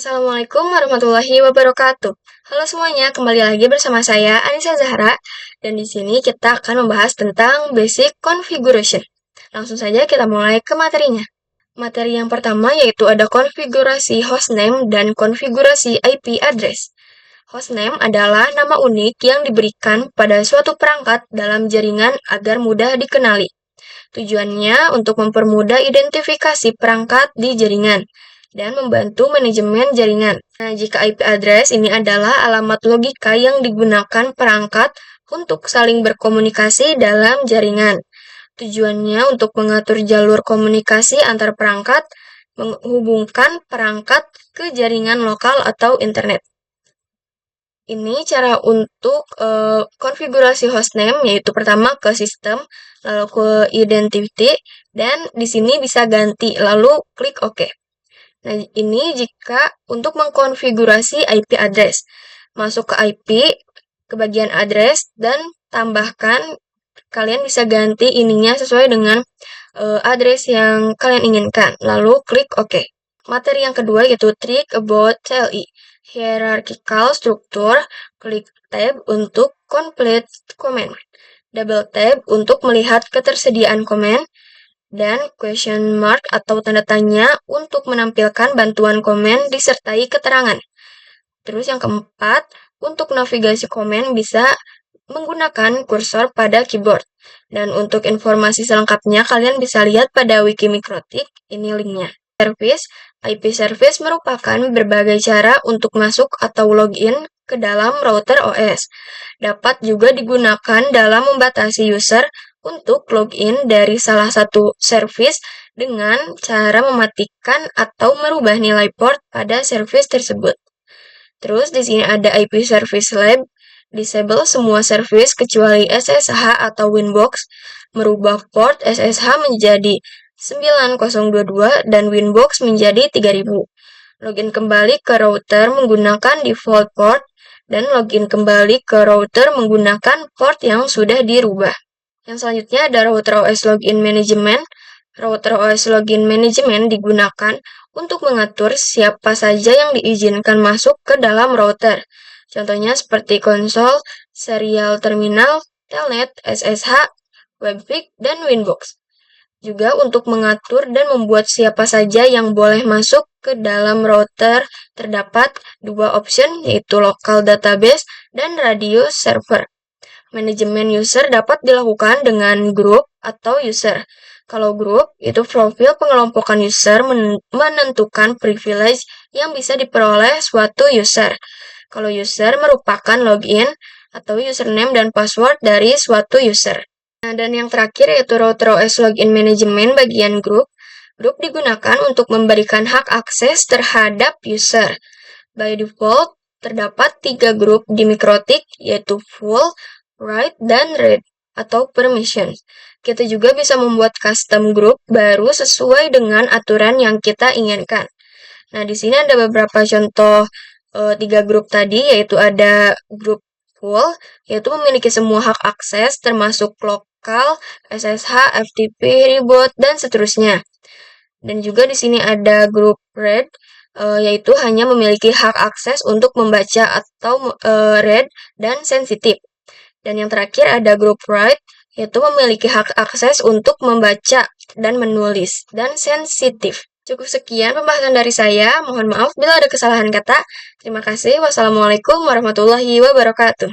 Assalamualaikum warahmatullahi wabarakatuh. Halo semuanya, kembali lagi bersama saya Anissa Zahra dan di sini kita akan membahas tentang basic configuration. Langsung saja kita mulai ke materinya. Materi yang pertama yaitu ada konfigurasi hostname dan konfigurasi IP address. Hostname adalah nama unik yang diberikan pada suatu perangkat dalam jaringan agar mudah dikenali. Tujuannya untuk mempermudah identifikasi perangkat di jaringan dan membantu manajemen jaringan. Nah, jika IP address ini adalah alamat logika yang digunakan perangkat untuk saling berkomunikasi dalam jaringan. Tujuannya untuk mengatur jalur komunikasi antar perangkat, menghubungkan perangkat ke jaringan lokal atau internet. Ini cara untuk konfigurasi hostname, yaitu pertama ke sistem, lalu ke identity, dan di sini bisa ganti, lalu klik OK. Nah, ini jika untuk mengkonfigurasi IP address. Masuk ke IP, ke bagian address, dan tambahkan, kalian bisa ganti ininya sesuai dengan address yang kalian inginkan. Lalu klik OK. Materi yang kedua yaitu Trick About TLI. Hierarchical Structure, klik tab untuk complete comment. Double tab untuk melihat ketersediaan komen, dan question mark atau tanda tanya untuk menampilkan bantuan komen disertai keterangan. Terus yang keempat, untuk navigasi komen bisa menggunakan kursor pada keyboard. Dan untuk informasi selengkapnya kalian bisa lihat pada Wikimikrotik, ini linknya. Service, IP service merupakan berbagai cara untuk masuk atau login ke dalam router OS. Dapat juga digunakan dalam membatasi user untuk login dari salah satu service dengan cara mematikan atau merubah nilai port pada service tersebut. Terus di sini ada IP Service Lab, disable semua service kecuali SSH atau Winbox, merubah port SSH menjadi 9022 dan Winbox menjadi 3000. Login kembali ke router menggunakan default port dan login kembali ke router menggunakan port yang sudah dirubah. Yang selanjutnya ada Router OS Login Management. Router OS Login Management digunakan untuk mengatur siapa saja yang diizinkan masuk ke dalam router. Contohnya seperti konsol, serial terminal, telnet, SSH, webpick, dan Winbox. Juga untuk mengatur dan membuat siapa saja yang boleh masuk ke dalam router terdapat dua option yaitu local database dan radius server. Manajemen user dapat dilakukan dengan grup atau user. Kalau grup, itu profil pengelompokan user menentukan privilege yang bisa diperoleh suatu user. Kalau user merupakan login atau username dan password dari suatu user. Nah, dan yang terakhir yaitu Router OS Login Management bagian grup. Grup digunakan untuk memberikan hak akses terhadap user. By default, terdapat 3 grup di Mikrotik, yaitu full, write, dan read, atau permission. Kita juga bisa membuat custom group baru sesuai dengan aturan yang kita inginkan. Nah, di sini ada beberapa contoh 3 grup tadi, yaitu ada grup full, yaitu memiliki semua hak akses, termasuk lokal, SSH, FTP, reboot, dan seterusnya. Dan juga di sini ada grup read, yaitu hanya memiliki hak akses untuk membaca atau read dan sensitif. Dan yang terakhir ada grup write, yaitu memiliki hak akses untuk membaca dan menulis, dan sensitif. Cukup sekian pembahasan dari saya, mohon maaf bila ada kesalahan kata. Terima kasih, wassalamualaikum warahmatullahi wabarakatuh.